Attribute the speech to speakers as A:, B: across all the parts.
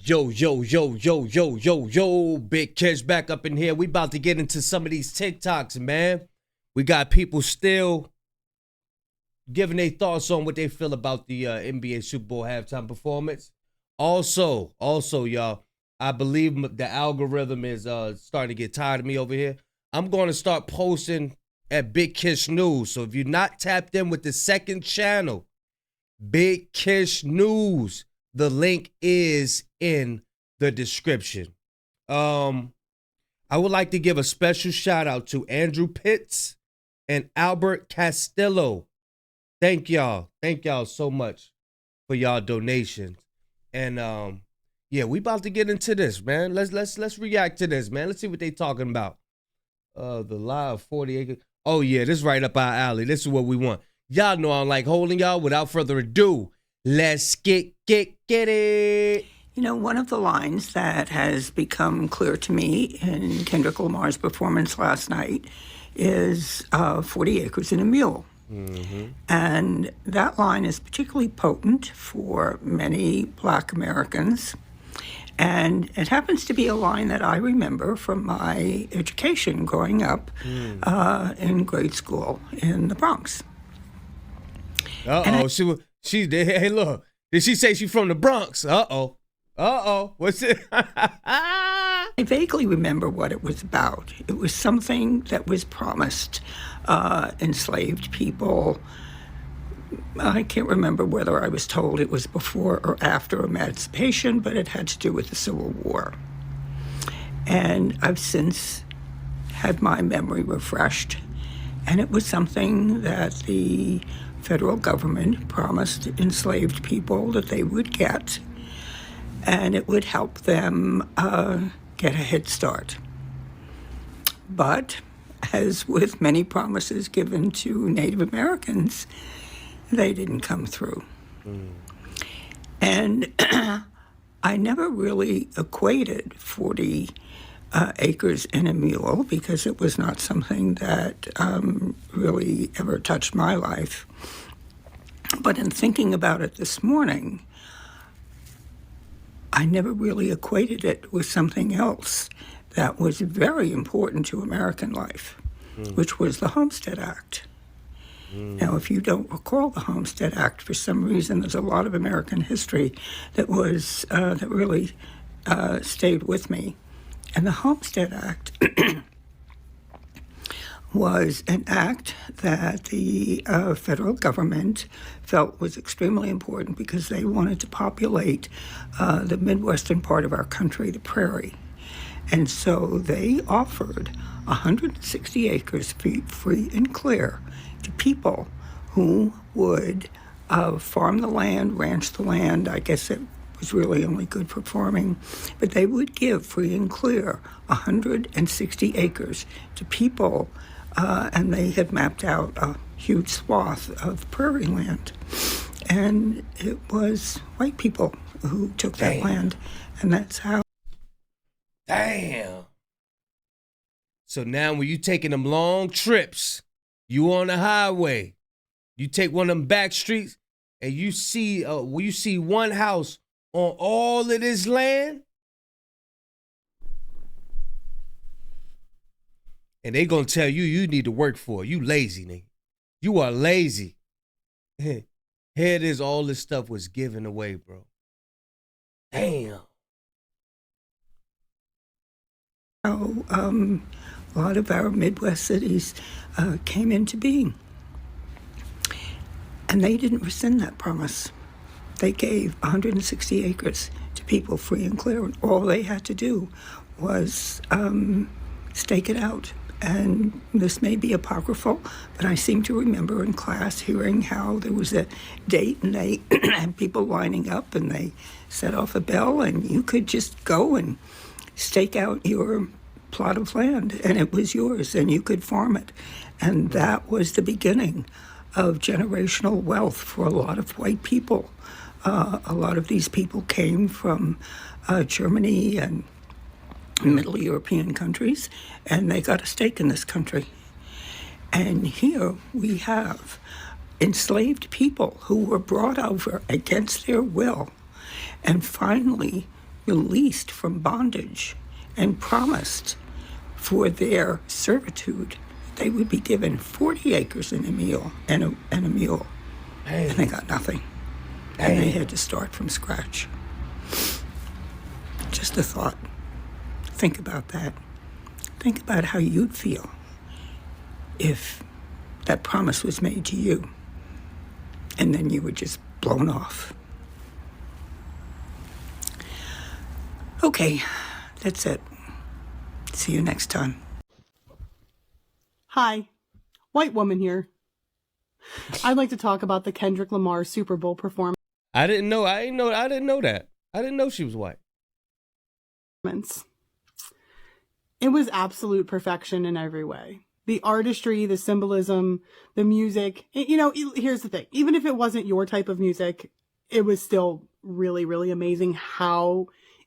A: Yo, yo, yo, yo, yo, yo, yo, Big Kids back up in here. We about to get into some of these TikToks, man. We got people still giving their thoughts on what they feel about the NBA Super Bowl halftime performance. Also, y'all, I believe the algorithm is starting to get tired of me over here. I'm going to start posting at Big Kish News. So if you're not tapped in with the second channel, Big Kish News, the link is in the description. I would like to give a special shout out to Andrew Pitts and Albert Castillo. Thank y'all so much for y'all donations. And yeah, we about to get into this, man. Let's react to this, man. Let's see what they talking about. The live 40 acres. Oh yeah, this is right up our alley. This is what we want. Y'all know I don't like holding y'all. Without further ado, let's get it.
B: You know, one of the lines that has become clear to me in Kendrick Lamar's performance last night is 40 acres and a mule. Mm-hmm. And that line is particularly potent for many Black Americans. And it happens to be a line that I remember from my education growing up in grade school in the Bronx.
A: She did. Hey, look. Did she say she's from the Bronx? Uh-oh. What's it?
B: I vaguely remember what it was about. It was something that was promised enslaved people. I can't remember whether I was told it was before or after emancipation, but it had to do with the Civil War. And I've since had my memory refreshed, and it was something that the federal government promised enslaved people that they would get, and it would help them get a head start. But as with many promises given to Native Americans, they didn't come through. And I never really equated 40 acres and a mule because it was not something that really ever touched my life. But in thinking about it this morning, I never really equated it with something else that was very important to American life, which was the Homestead Act. Now, if you don't recall the Homestead Act, for some reason, there's a lot of American history that was that really stayed with me. And the Homestead Act was an act that the federal government felt was extremely important because they wanted to populate the Midwestern part of our country, the prairie. And so they offered 160 acres free and clear to people who would farm the land, ranch the land. I guess it was really only good for farming, but they would give free and clear 160 acres to people, and they had mapped out a huge swath of prairie land. And it was white people who took that land, and that's how.
A: Damn. So now when you taking them long trips, you on the highway, you take one of them back streets, and you see one house on all of this land, and they gonna tell you need to work for it. You lazy, nigga. You are lazy. Here it is, all this stuff was given away, bro. Damn.
B: A lot of our Midwest cities came into being. And they didn't rescind that promise. They gave 160 acres to people free and clear, and all they had to do was stake it out. And this may be apocryphal, but I seem to remember in class hearing how there was a date and they had people lining up and they set off a bell and you could just go and stake out your plot of land and it was yours and you could farm it. And that was the beginning of generational wealth for a lot of white people. A lot of these people came from Germany and Middle European countries, and they got a stake in this country. And here we have enslaved people who were brought over against their will and finally released from bondage and promised for their servitude they would be given 40 acres and a mule.
A: Hey.
B: And they got nothing.
A: Hey.
B: And they had to start from scratch. Just a thought. Think about that. Think about how you'd feel if that promise was made to you and then you were just blown off. Okay, that's it. See you next time.
C: Hi, white woman here. I'd like to talk about the Kendrick Lamar Super Bowl performance.
A: I didn't know that. I didn't know she was white.
C: It was absolute perfection in every way. The artistry, the symbolism, the music. You know, here's the thing. Even if it wasn't your type of music, it was still really, really amazing how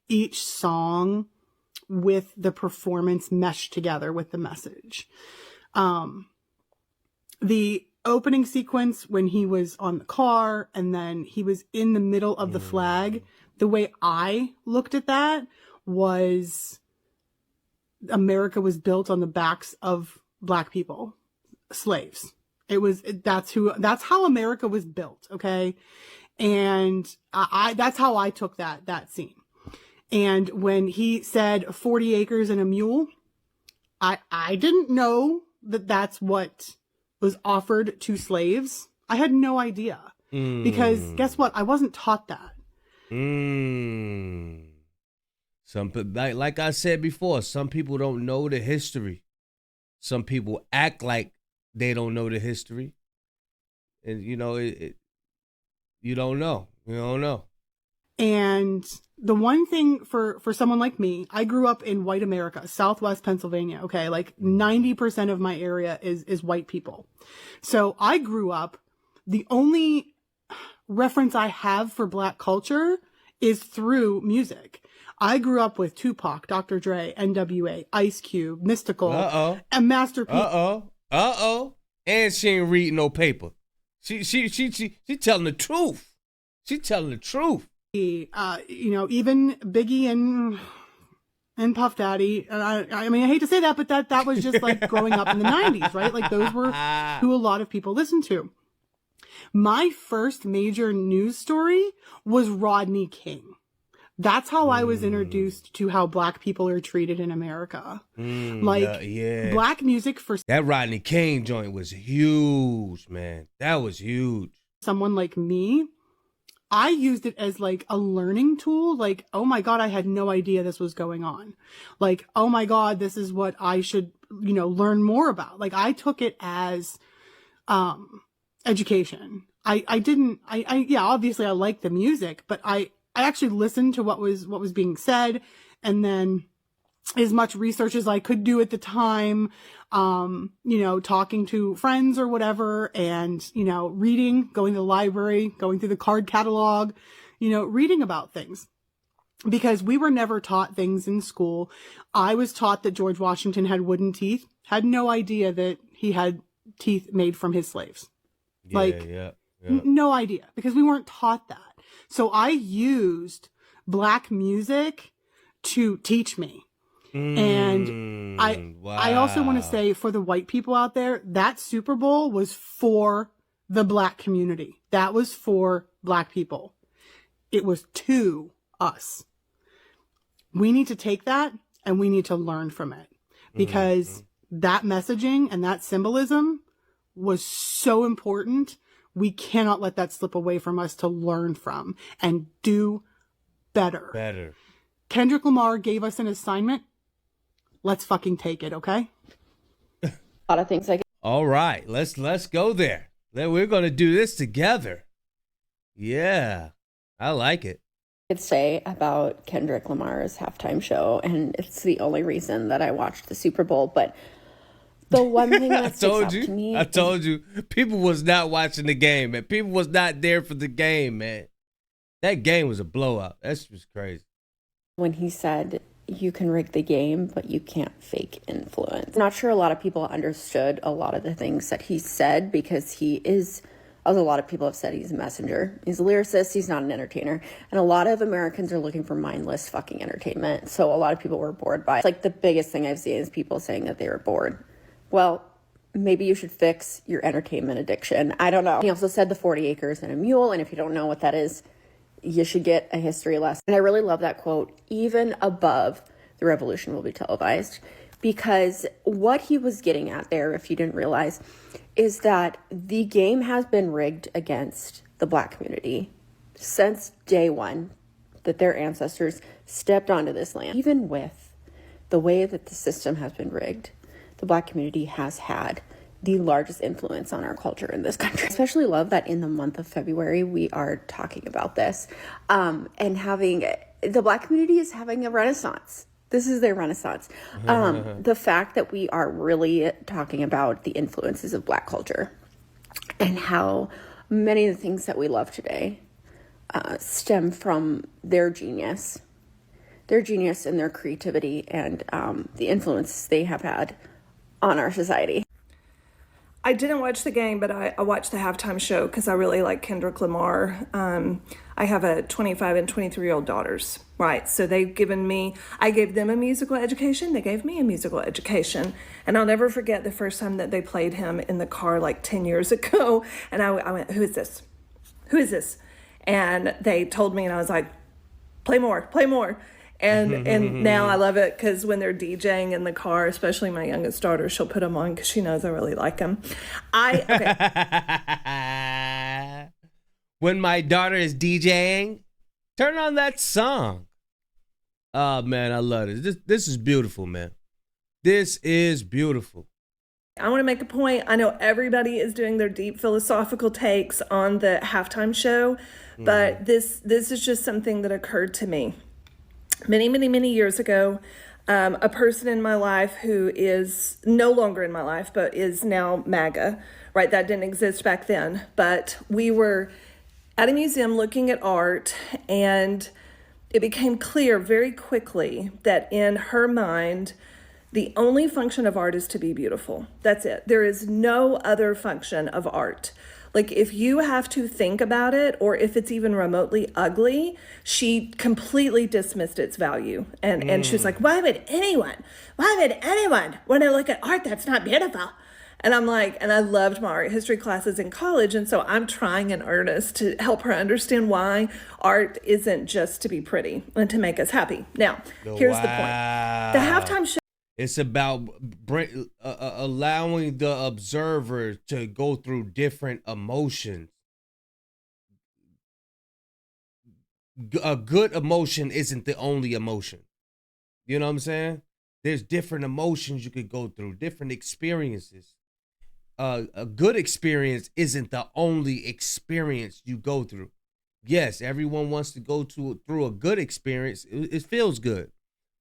C: each song with the performance meshed together with the message. The opening sequence when he was on the car and then he was in the middle of the flag, the way I looked at that was America was built on the backs of Black people, slaves. That's how America was built. Okay. And that's how I took that scene. And when he said 40 acres and a mule, I didn't know that that's what was offered to slaves. I had no idea because guess what? I wasn't taught that.
A: Some like I said before, some people don't know the history. Some people act like they don't know the history, and you know you don't know. You don't know.
C: And the one thing for someone like me, I grew up in white America, Southwest Pennsylvania. Okay. Like 90% of my area is white people. So I grew up, the only reference I have for Black culture is through music. I grew up with Tupac, Dr. Dre, NWA, Ice Cube, Mystical, and Master P.
A: And she ain't reading no paper. She telling the truth. She telling the truth.
C: You know, even Biggie and Puff Daddy. I mean, I hate to say that, but that was just like growing up in the 90s, right? Like those were who a lot of people listened to. My first major news story was Rodney King. That's how I was introduced to how Black people are treated in America. Black music for
A: that Rodney King joint was huge, man. That was huge.
C: Someone like me, I used it as like a learning tool. Like, oh my God, I had no idea this was going on. Like, oh my God, this is what I should, learn more about. Like I took it as, education. Obviously I liked the music, but I actually listened to what was being said, and then as much research as I could do at the time, talking to friends or whatever, and, reading, going to the library, going through the card catalog, reading about things. Because we were never taught things in school. I was taught that George Washington had wooden teeth, had no idea that he had teeth made from his slaves. No idea, because we weren't taught that. So I used Black music to teach me. And I also want to say, for the white people out there, that Super Bowl was for the Black community. That was for Black people. It was to us. We need to take that and we need to learn from it, because that messaging and that symbolism was so important. We cannot let that slip away from us to learn from and do better. Kendrick Lamar gave us an assignment. Let's fucking take it, okay?
D: A lot of things
A: All right, let's go there. We're gonna do this together. Yeah, I like it.
D: could say about Kendrick Lamar's halftime show, and it's the only reason that I watched the Super Bowl, but the one thing that sticks out to me...
A: I told you, people was not watching the game, man. People was not there for the game, man. That game was a blowout. That's just crazy.
D: When he said, you can rig the game, but you can't fake influence. Not sure a lot of people understood a lot of the things that he said, because he is as a lot of people have said, he's a messenger. He's a lyricist. He's not an entertainer. And a lot of Americans are looking for mindless fucking entertainment. So a lot of people were bored by it. It's like the biggest thing I've seen is people saying that they were bored. Well, maybe you should fix your entertainment addiction. I don't know. He also said the 40 acres and a mule. And if you don't know what that is, you should get a history lesson. And I really love that quote, even above the revolution will be televised. Because what he was getting at there, if you didn't realize, is that the game has been rigged against the Black community since day one that their ancestors stepped onto this land. Even with the way that the system has been rigged, the Black community has had the largest influence on our culture in this country. I especially love that in the month of February, we are talking about this and having, the Black community is having a renaissance. This is their renaissance. The fact that we are really talking about the influences of Black culture and how many of the things that we love today stem from their genius and their creativity and the influence they have had on our society.
E: I didn't watch the game, but I watched the halftime show because I really like Kendrick Lamar. I have a 25 and 23-year-old daughters, right? So I gave them a musical education. They gave me a musical education. And I'll never forget the first time that they played him in the car like 10 years ago. And I went, who is this? Who is this? And they told me, and I was like, play more, play more. And now I love it because when they're DJing in the car, especially my youngest daughter, she'll put them on because she knows I really like them.
A: When my daughter is DJing, turn on that song. Oh, man, I love it. This is beautiful, man. This is beautiful.
E: I want to make a point. I know everybody is doing their deep philosophical takes on the halftime show, but this is just something that occurred to me. Many, many, many years ago, a person in my life who is no longer in my life, but is now Maga, right? That didn't exist back then. But we were at a museum looking at art, and it became clear very quickly that in her mind, the only function of art is to be beautiful. That's it. There is no other function of art. Like if you have to think about it, or if it's even remotely ugly, she completely dismissed its value. And she was like, why would anyone want to look at art that's not beautiful? And I'm like, and I loved my art history classes in college. And so I'm trying in earnest to help her understand why art isn't just to be pretty and to make us happy. Now, here's the point. The halftime show.
A: It's about allowing the observer to go through different emotions. A good emotion isn't the only emotion. You know what I'm saying? There's different emotions you could go through, different experiences. A good experience isn't the only experience you go through. Yes, everyone wants to go through a good experience. It feels good.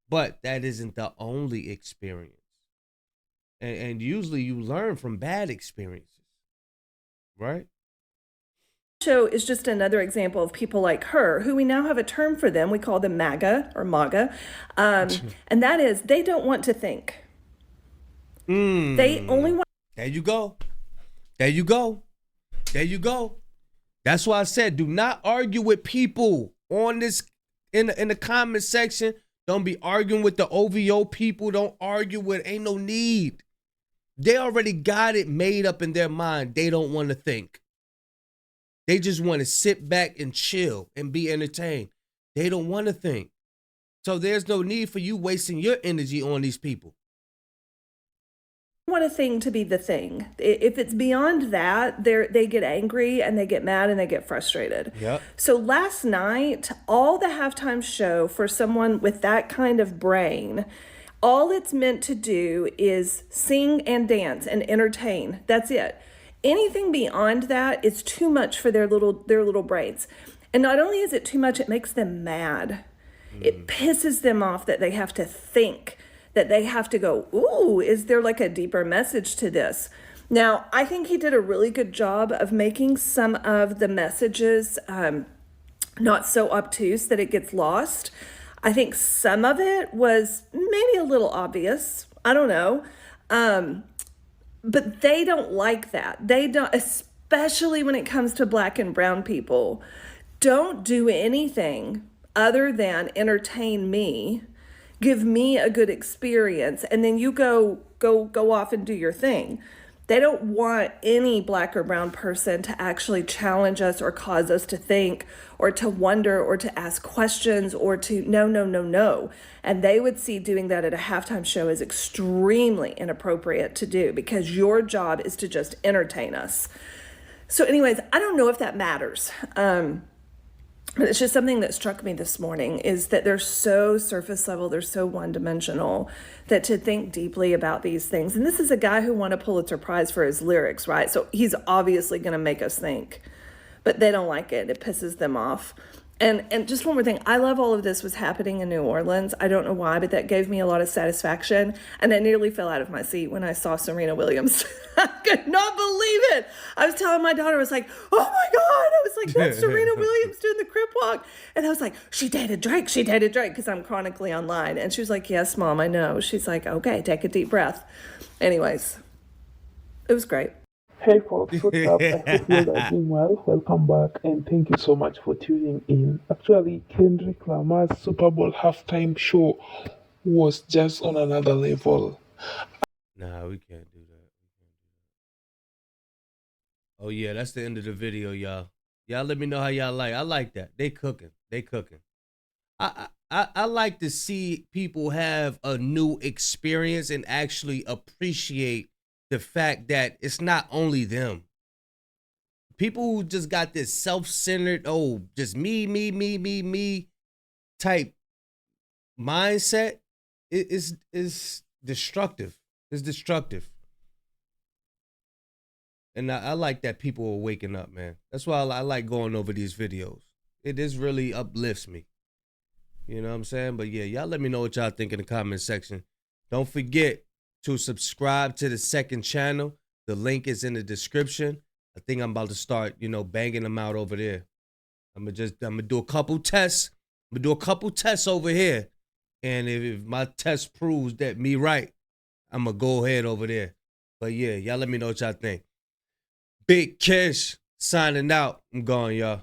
A: But that isn't the only experience. And usually you learn from bad experiences, right?
E: Show is just another example of people like her, who we now have a term for them. We call them Maga or Maga. And that is, they don't want to think. They only want.
A: There you go. There you go. There you go. That's why I said, do not argue with people on this in the comment section. Don't be arguing with the OVO people. Don't argue with, ain't no need. They already got it made up in their mind. They don't want to think. They just want to sit back and chill and be entertained. They don't want to think. So there's no need for you wasting your energy on these people.
E: Want a thing to be the thing. If it's beyond that, they get angry and they get mad and they get frustrated.
A: Yep.
E: So last night, all the halftime show for someone with that kind of brain, all it's meant to do is sing and dance and entertain. That's it. Anything beyond that is too much for their little brains. And not only is it too much, it makes them mad. It pisses them off that they have to think, that they have to go, ooh, is there like a deeper message to this? Now, I think he did a really good job of making some of the messages not so obtuse that it gets lost. I think some of it was maybe a little obvious. I don't know. But they don't like that. They don't, especially when it comes to Black and brown people, don't do anything other than entertain me, give me a good experience, and then you go off and do your thing. They don't want any Black or brown person to actually challenge us or cause us to think or to wonder or to ask questions or to no. And they would see doing that at a halftime show as extremely inappropriate to do, because your job is to just entertain us. So anyways, I don't know if that matters. But it's just something that struck me this morning, is that they're so surface level, they're so one-dimensional, that to think deeply about these things. And this is a guy who won a Pulitzer Prize for his lyrics, right? So he's obviously going to make us think, but they don't like it. It pisses them off. And just one more thing, I love all of this was happening in New Orleans. I don't know why, but that gave me a lot of satisfaction. And I nearly fell out of my seat when I saw Serena Williams. I could not believe it. I was telling my daughter, I was like, oh my God. I was like, that's Serena Williams doing the crip walk. And I was like, she dated Drake, because I'm chronically online. And she was like, yes, Mom, I know. She's like, okay, take a deep breath. Anyways, it was great.
F: Hey folks, what's up? I hope you are doing well. Welcome back and thank you so much for tuning in. Actually, Kendrick Lamar's Super Bowl halftime show was just on another level.
A: Nah, we can't do that. Oh yeah, that's the end of the video, y'all. Y'all let me know how y'all like. I like that. They cooking. I like to see people have a new experience and actually appreciate the fact that it's not only them. People who just got this self-centered, just me type mindset is destructive. It's destructive. And I like that people are waking up, man. That's why I like going over these videos. It is really uplifts me. You know what I'm saying? But yeah, y'all let me know what y'all think in the comment section. Don't forget to subscribe to the second channel. The link is in the description. I think I'm about to start, banging them out over there. I'm gonna do a couple tests. Over here. And if my test proves that me right, I'm gonna go ahead over there. But yeah, y'all let me know what y'all think. Big Kish signing out. I'm gone, y'all.